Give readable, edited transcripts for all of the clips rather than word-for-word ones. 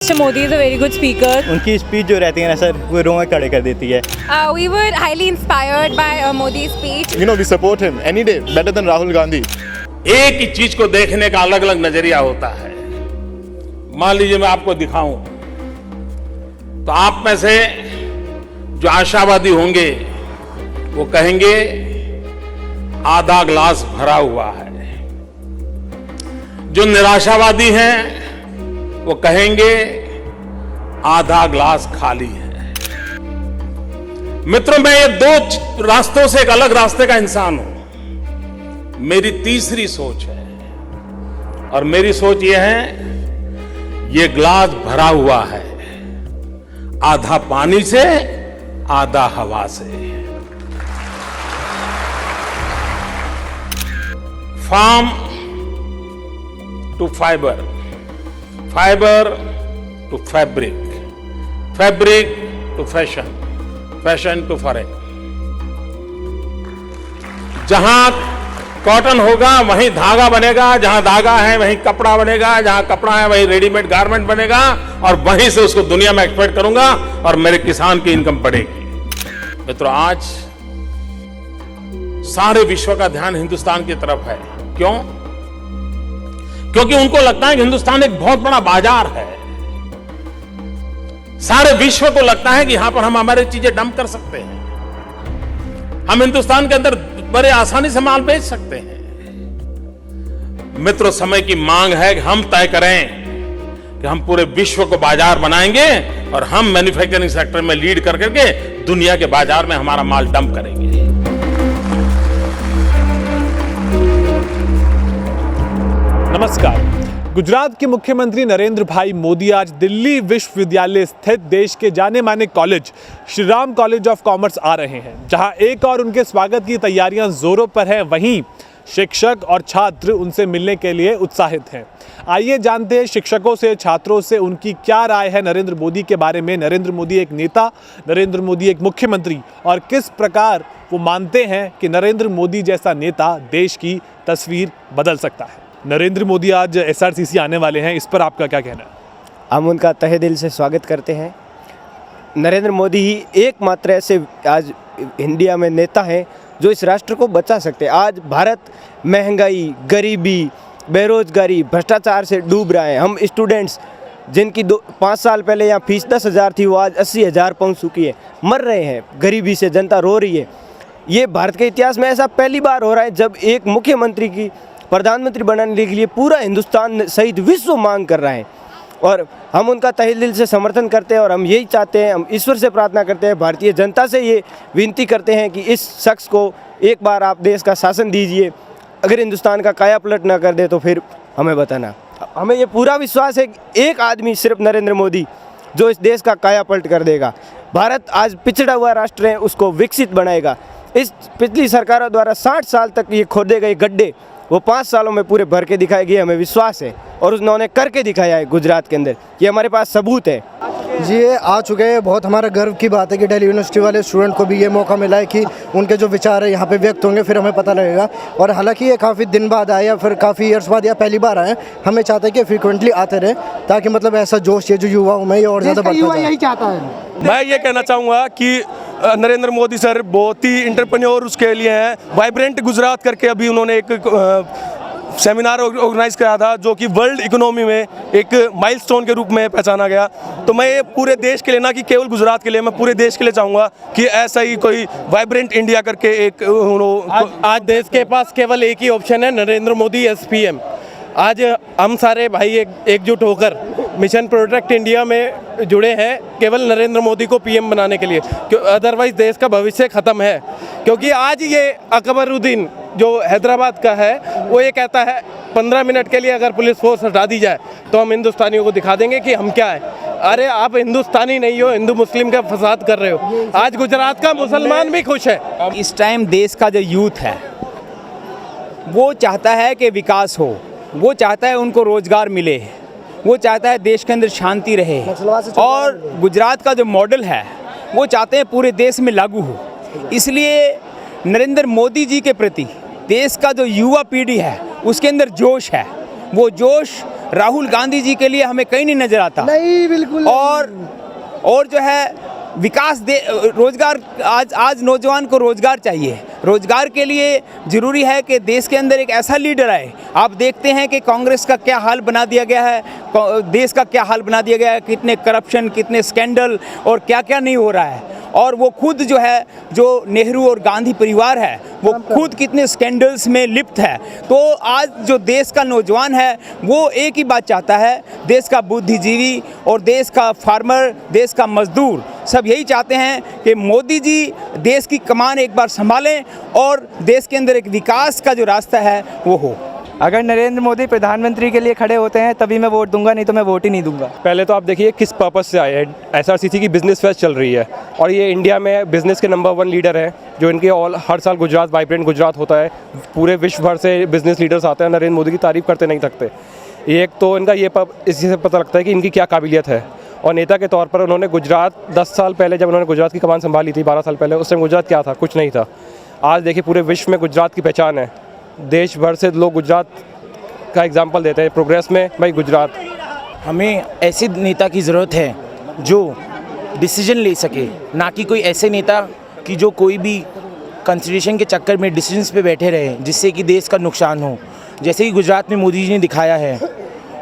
Mr. Modi is a very good speaker. उनकी speech जो रहती है ना सर, वो रोंगटे खड़े कर देती है. We were highly inspired by Modi's speech. You know, we support him any day better than Rahul Gandhi. एक ही चीज को देखने का अलग अलग नजरिया होता है. मान लीजिए मैं आपको दिखाऊं तो आप में से जो आशावादी होंगे वो कहेंगे आधा ग्लास भरा हुआ है. जो निराशावादी हैं वो कहेंगे आधा ग्लास खाली है. मित्रों, मैं ये दो रास्तों से एक अलग रास्ते का इंसान हूं. मेरी तीसरी सोच है और मेरी सोच ये है, ये ग्लास भरा हुआ है आधा पानी से आधा हवा से. Farm to fiber, fiber to fabric, fabric to fashion, fashion to foreign. जहां कॉटन होगा वहीं धागा बनेगा, जहां धागा है वहीं कपड़ा बनेगा, जहां कपड़ा है वहीं रेडीमेड गारमेंट बनेगा और वहीं से उसको दुनिया में एक्सपोर्ट करूंगा और मेरे किसान की इनकम बढ़ेगी. मित्रों, आज सारे विश्व का ध्यान हिंदुस्तान की तरफ है. क्यों? क्योंकि उनको लगता है कि हिंदुस्तान एक बहुत बड़ा बाजार है. सारे विश्व को लगता है कि यहां पर हम हमारी चीजें डंप कर सकते हैं. हम हिंदुस्तान के अंदर बड़े आसानी से माल बेच सकते हैं. मित्रों, समय की मांग है कि हम तय करें कि हम पूरे विश्व को बाजार बनाएंगे और हम मैन्युफैक्चरिंग सेक्टर में लीड कर करके दुनिया के बाजार में हमारा माल डंप करेंगे. नमस्कार. गुजरात के मुख्यमंत्री नरेंद्र भाई मोदी आज दिल्ली विश्वविद्यालय स्थित देश के जाने माने college Shri Ram college of commerce आ रहे हैं, जहां एक और उनके स्वागत की तैयारियां जोरों पर हैं, वहीं शिक्षक और छात्र उनसे मिलने के लिए उत्साहित हैं. आइए जानते हैं शिक्षकों से, छात्रों से उनकी क्या राय है नरेंद्र मोदी के बारे में. नरेंद्र मोदी एक नेता, नरेंद्र मोदी एक मुख्यमंत्री, और किस प्रकार वो मानते हैं कि नरेंद्र मोदी जैसा नेता देश की तस्वीर बदल सकता है. नरेंद्र मोदी आज SRCC आने वाले हैं, इस पर आपका क्या कहना है? हम उनका तहे दिल से स्वागत करते हैं. नरेंद्र मोदी ही एकमात्र ऐसे आज इंडिया में नेता हैं जो इस राष्ट्र को बचा सकते हैं. आज भारत महंगाई, गरीबी, बेरोजगारी, भ्रष्टाचार से डूब रहा है. हम स्टूडेंट्स जिनकी 5 साल पहले यहाँ फीस 10,000 थी, वो आज 80,000 पहुँच चुकी है. मर रहे हैं गरीबी से, जनता रो रही है. ये भारत के इतिहास में ऐसा पहली बार हो रहा है जब एक मुख्यमंत्री की प्रधानमंत्री बनाने के लिए पूरा हिंदुस्तान सहित विश्व मांग कर रहा है. और हम उनका तहे दिल से समर्थन करते हैं और हम यही चाहते हैं, हम ईश्वर से प्रार्थना करते हैं, भारतीय जनता से ये विनती करते हैं कि इस शख्स को एक बार आप देश का शासन दीजिए. अगर हिंदुस्तान का काया पलट ना कर दे तो फिर हमें बताना. हमें ये पूरा विश्वास है कि एक आदमी, सिर्फ नरेंद्र मोदी, जो इस देश का काया पलट कर देगा. भारत आज पिछड़ा हुआ राष्ट्र है, उसको विकसित बनाएगा. इस पिछली सरकारों द्वारा 60 साल तक ये खोदे गए गड्ढे वो 5 सालों में पूरे भर के दिखाएगी, हमें विश्वास है. और उन्होंने करके दिखाया है गुजरात के अंदर. ये हमारे पास सबूत है. जी, ये आ चुके हैं. बहुत हमारा गर्व की बात है कि दिल्ली यूनिवर्सिटी वाले स्टूडेंट को भी ये मौका मिला है कि उनके जो विचार है यहाँ पे व्यक्त होंगे, फिर हमें पता लगेगा. और हालांकि ये काफ़ी दिन बाद आए या फिर काफ़ी ईयर्स बाद या पहली बार आए, हमें चाहते हैं कि फ्रीक्वेंटली आते रहे, ताकि मतलब ऐसा जोश ये जो युवाओं में ये और ज़्यादा बढ़ता जाए. यही चाहता है. मैं ये कहना चाहूँगा कि नरेंद्र मोदी सर बहुत ही एंटरप्रेन्योर उसके लिए हैं. वाइब्रेंट गुजरात करके अभी उन्होंने एक सेमिनार ऑर्गेनाइज किया था जो कि वर्ल्ड इकोनॉमी में एक माइलस्टोन के रूप में पहचाना गया. तो मैं ये पूरे देश के लिए, ना कि केवल गुजरात के लिए, मैं पूरे देश के लिए चाहूँगा कि ऐसा ही कोई वाइब्रेंट इंडिया करके एक आज देश के पास केवल एक ही ऑप्शन है, नरेंद्र मोदी SPM. आज हम सारे भाई एकजुट होकर मिशन प्रोटेक्ट इंडिया में जुड़े हैं केवल नरेंद्र मोदी को PM बनाने के लिए. अदरवाइज देश का भविष्य ख़त्म है. क्योंकि आज ये अकबरुद्दीन जो हैदराबाद का है, वो ये कहता है 15 मिनट के लिए अगर पुलिस फोर्स हटा दी जाए तो हम हिंदुस्तानियों को दिखा देंगे कि हम क्या है. अरे आप हिंदुस्तानी नहीं हो, हिंदू मुस्लिम का फसाद कर रहे हो. आज गुजरात का मुसलमान भी खुश है. इस टाइम देश का जो यूथ है वो चाहता है कि विकास हो, वो चाहता है उनको रोजगार मिले, वो चाहता है देश के अंदर शांति रहे. और गुजरात का जो मॉडल है वो चाहते हैं पूरे देश में लागू हो. इसलिए नरेंद्र मोदी जी के प्रति देश का जो युवा पीढ़ी है उसके अंदर जोश है. वो जोश राहुल गांधी जी के लिए हमें कहीं नहीं नजर आता। नहीं, बिल्कुल। और जो है विकास दे रोजगार, आज नौजवान को रोजगार चाहिए। रोजगार के लिए ज़रूरी है कि देश के अंदर एक ऐसा लीडर आए। आप देखते हैं कि कांग्रेस का क्या हाल बना दिया गया है, देश का क्या हाल बना दिया गया है, कितने करप्शन, कितने स्कैंडल और क्या क्या नहीं हो रहा है। और वो खुद जो है, जो नेहरू और गांधी परिवार है, वो खुद कितने स्कैंडल्स में लिप्त है। तो आज जो देश का नौजवान है वो एक ही बात चाहता है, देश का बुद्धिजीवी और देश का फार्मर, देश का मजदूर सब यही चाहते हैं कि मोदी जी देश की कमान एक बार संभालें और देश के अंदर एक विकास का जो रास्ता है वो हो। अगर नरेंद्र मोदी प्रधानमंत्री के लिए खड़े होते हैं तभी मैं वोट दूंगा, नहीं तो मैं वोट ही नहीं दूंगा। पहले तो आप देखिए किस पर्पस से आए हैं। SRCC की बिजनेस फेस्ट चल रही है और ये इंडिया में बिजनेस के नंबर 1 लीडर हैं, जो इनके हर साल गुजरात वाइब्रेंट गुजरात होता है। पूरे विश्व भर से बिजनेस लीडर्स आते हैं, नरेंद्र मोदी की तारीफ करते नहीं थकते। एक तो इनका ये इसी से पता लगता है कि इनकी क्या काबिलियत है। और नेता के तौर पर उन्होंने गुजरात 10 साल पहले जब उन्होंने गुजरात की कमान संभाली थी, 12 साल पहले, उस टाइम गुजरात क्या था? कुछ नहीं था। आज देखिए पूरे विश्व में गुजरात की पहचान है। देश भर से लोग गुजरात का एग्जाम्पल देते हैं प्रोग्रेस में। भाई गुजरात, हमें ऐसे नेता की ज़रूरत है जो डिसीजन ले सके, ना कि कोई ऐसे नेता कि जो कोई भी कंसिडरेशन के चक्कर में डिसीजंस पे बैठे रहे जिससे कि देश का नुकसान हो। जैसे कि गुजरात में मोदी जी ने दिखाया है,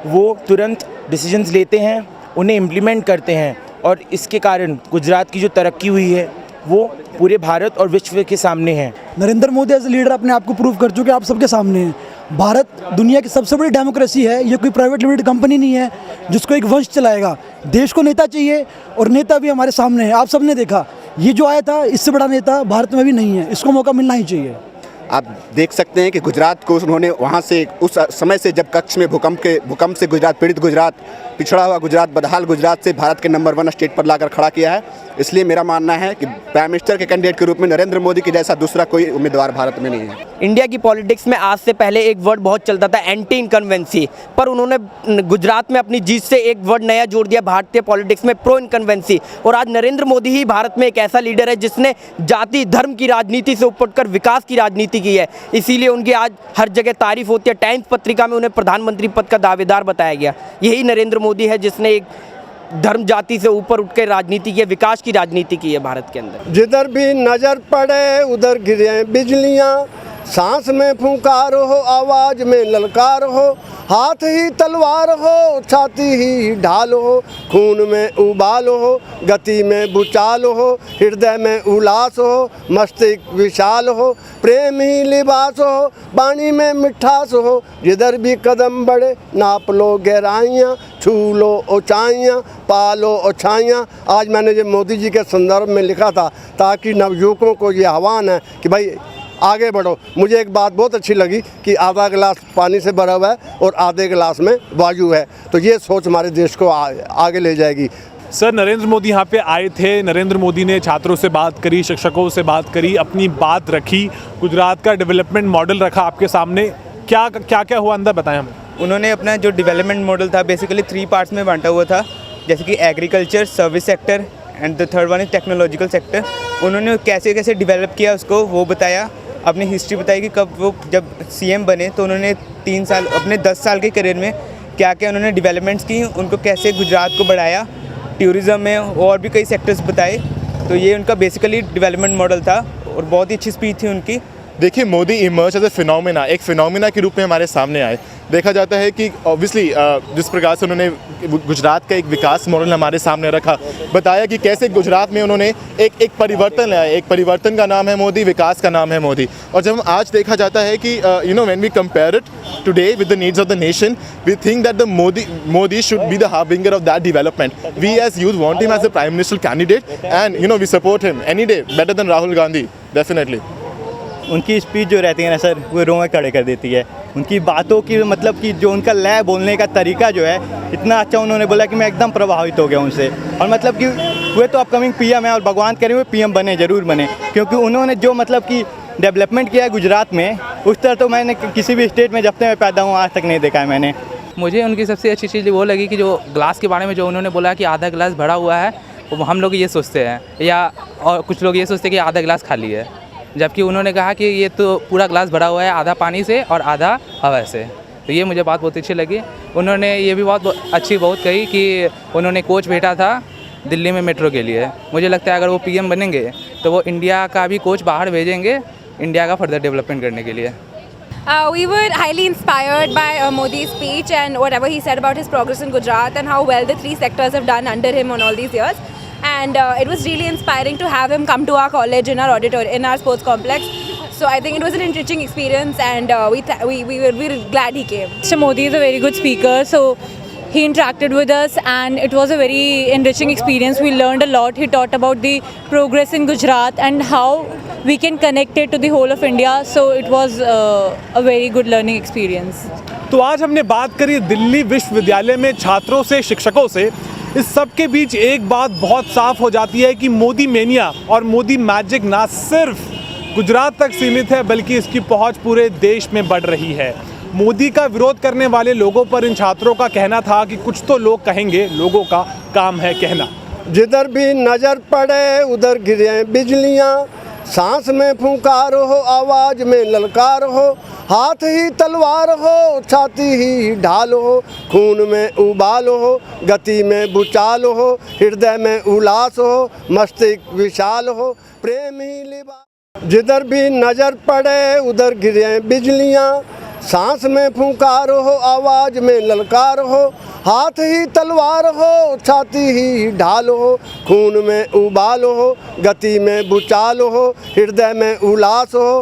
वो तुरंत डिसीजंस लेते हैं, उन्हें इम्प्लीमेंट करते हैं और इसके कारण गुजरात की जो तरक्की हुई है वो पूरे भारत और विश्व के सामने है। Narendra Modi as a leader अपने आप को प्रूव कर चुके, आप सबके सामने हैं। भारत दुनिया की सबसे बड़ी डेमोक्रेसी है, ये कोई प्राइवेट लिमिटेड कंपनी नहीं है जिसको एक वंश चलाएगा। देश को नेता चाहिए और नेता भी हमारे सामने है। आप सबने देखा, ये जो आया था इससे बड़ा नेता भारत में भी नहीं है, इसको मौका मिलना ही चाहिए। आप देख सकते हैं कि गुजरात को उन्होंने वहाँ से उस समय से जब कच्छ में भूकंप से गुजरात पीड़ित, गुजरात पिछड़ा हुआ गुजरात, बदहाल गुजरात से भारत के नंबर 1 स्टेट पर लाकर खड़ा किया है। इसलिए मेरा मानना है कि प्राइम मिनिस्टर के कैंडिडेट के रूप में नरेंद्र मोदी के जैसा दूसरा कोई उम्मीदवार भारत में नहीं है। इंडिया की पॉलिटिक्स में आज से पहले एक वर्ड बहुत चलता था, एंटी इनकन्वेंसी, पर उन्होंने गुजरात में अपनी जीत से एक वर्ड नया जोड़ दिया भारतीय पॉलिटिक्स में, प्रो इनकन्वेंसी। और आज नरेंद्र मोदी ही भारत में एक ऐसा लीडर है जिसने जाति धर्म की राजनीति से ऊपर उठकर विकास की राजनीति की है। इसीलिए उनकी आज हर जगह तारीफ होती है। टाइम्स पत्रिका में उन्हें प्रधानमंत्री पद का दावेदार बताया गया। यही नरेंद्र मोदी है जिसने एक धर्म जाति से ऊपर उठकर राजनीति की, विकास की राजनीति की है भारत के अंदर। जिधर भी नजर पड़े उधर गिरे बिजलियां, सांस में फुंकार हो, आवाज में ललकार हो, हाथ ही तलवार हो, छाती ही ढाल हो, खून में उबाल हो, गति में भूचाल हो, हृदय में उल्लास हो, मस्तिष्क विशाल हो, प्रेम ही लिबास हो, पानी में मिठास हो। जिधर भी कदम बढ़े नाप लो गहराइयाँ, छू लो ऊंचाइयाँ, पालो ऊंचाइयाँ। आज मैंने जो मोदी जी के संदर्भ में लिखा था ताकि नवयुवकों को ये आह्वान है कि भाई आगे बढ़ो। मुझे एक बात बहुत अच्छी लगी कि आधा गिलास पानी से भरा हुआ है और आधे गिलास में वायु है, तो ये सोच हमारे देश को आगे ले जाएगी। सर, नरेंद्र मोदी यहाँ पे आए थे। नरेंद्र मोदी ने छात्रों से बात करी, शिक्षकों से बात करी, अपनी बात रखी, गुजरात का डेवलपमेंट मॉडल रखा आपके सामने। क्या क्या हुआ अंदर बताएं हमें। उन्होंने अपना जो डेवलपमेंट मॉडल था बेसिकली 3 पार्ट्स में बांटा हुआ था, जैसे कि agriculture, service sector and the third one is technological sector. उन्होंने कैसे कैसे डेवलप किया उसको वो बताया, अपनी हिस्ट्री बताई कि कब वो जब CM बने तो उन्होंने 3 साल अपने 10 साल के करियर में क्या क्या उन्होंने डेवलपमेंट्स की, उनको कैसे गुजरात को बढ़ाया, टूरिज़्म में और भी कई सेक्टर्स बताए। तो ये उनका बेसिकली डेवलपमेंट मॉडल था और बहुत ही अच्छी स्पीच थी उनकी। देखिए, Modi emerge as a phenomena, एक फिनोमिना के रूप में हमारे सामने आए। देखा जाता है कि ऑब्वियसली जिस प्रकार से उन्होंने गुजरात का एक विकास मॉडल हमारे सामने रखा, बताया कि कैसे गुजरात में उन्होंने एक परिवर्तन लाया। एक परिवर्तन का नाम है मोदी, विकास का नाम है मोदी। और जब आज देखा जाता है कि when we compare it today with the needs of the nation, we think that the Modi should be the harbinger of that development. We as youth want him as a prime minister candidate and we support him any day better than Rahul Gandhi, definitely. उनकी speech जो रहती है ना sir, वो रोंगटे खड़े कर देती है। उनकी बातों की मतलब कि जो उनका लय बोलने का तरीका जो है, इतना अच्छा उन्होंने बोला कि मैं एकदम प्रभावित हो गया उनसे। और मतलब कि वे तो अपकमिंग PM है और भगवान करें हुए PM बने, ज़रूर बने, क्योंकि उन्होंने जो मतलब कि डेवलपमेंट किया है गुजरात में, उस तरह तो मैंने किसी भी स्टेट में जब से मैं पैदा हूँ आज तक नहीं देखा है मैंने। मुझे उनकी सबसे अच्छी चीज़ वो लगी कि जो ग्लास के बारे में जो उन्होंने बोला कि आधा गिलास भरा हुआ है, वो हम लोग ये सोचते हैं, या और कुछ लोग ये सोचते हैं कि आधा गिलास खाली है, जबकि उन्होंने कहा कि ये तो पूरा ग्लास भरा हुआ है, आधा पानी से और आधा हवा से। तो ये मुझे बात बहुत अच्छी लगी। उन्होंने ये भी बात अच्छी बहुत कही कि उन्होंने कोच भेजा था दिल्ली में मेट्रो के लिए। मुझे लगता है अगर वो पीएम बनेंगे तो वो इंडिया का भी कोच बाहर भेजेंगे इंडिया का फर्दर डेवलपमेंट करने के लिए। We were highly inspired by Modi's speech and whatever he said about his progress in Gujarat and how well the 3 sectors have done under him on all these years. And it was really inspiring to have him come to our college in our auditorium, in our sports complex. So I think it was an enriching experience, and we were glad he came. Mr. Modi is a very good speaker, so he interacted with us and it was a very enriching experience. We learned a lot. He taught about the progress in Gujarat and how we can connect it to the whole of India. So it was a very good learning experience. तो आज हमने बात करी दिल्ली विश्वविद्यालय में छात्रों से, शिक्षकों से। इस सब के बीच एक बात बहुत साफ हो जाती है कि मोदी मेनिया और मोदी मैजिक ना सिर्फ गुजरात तक सीमित है बल्कि इसकी पहुंच पूरे देश में बढ़ रही है। मोदी का विरोध करने वाले लोगों पर इन छात्रों का कहना था कि कुछ तो लोग कहेंगे, लोगों का काम है कहना। जिधर भी नजर पड़े उधर गिरे बिजलियां, सांस में फुंकार हो, आवाज में ललकार हो, हाथ ही तलवार हो, छाती ही ढाल हो, खून में उबाल हो, गति में भूचाल हो, हृदय में उल्लास हो, मस्तिष्क विशाल हो, प्रेम ही लिबा। जिधर भी नजर पड़े उधर गिरे बिजलियां, सांस में फुंकार हो, आवाज में ललकार हो, हाथ ही तलवार हो, छाती ही ढाल हो, खून में उबाल हो, गति में भूचाल हो, हृदय में उल्लास हो।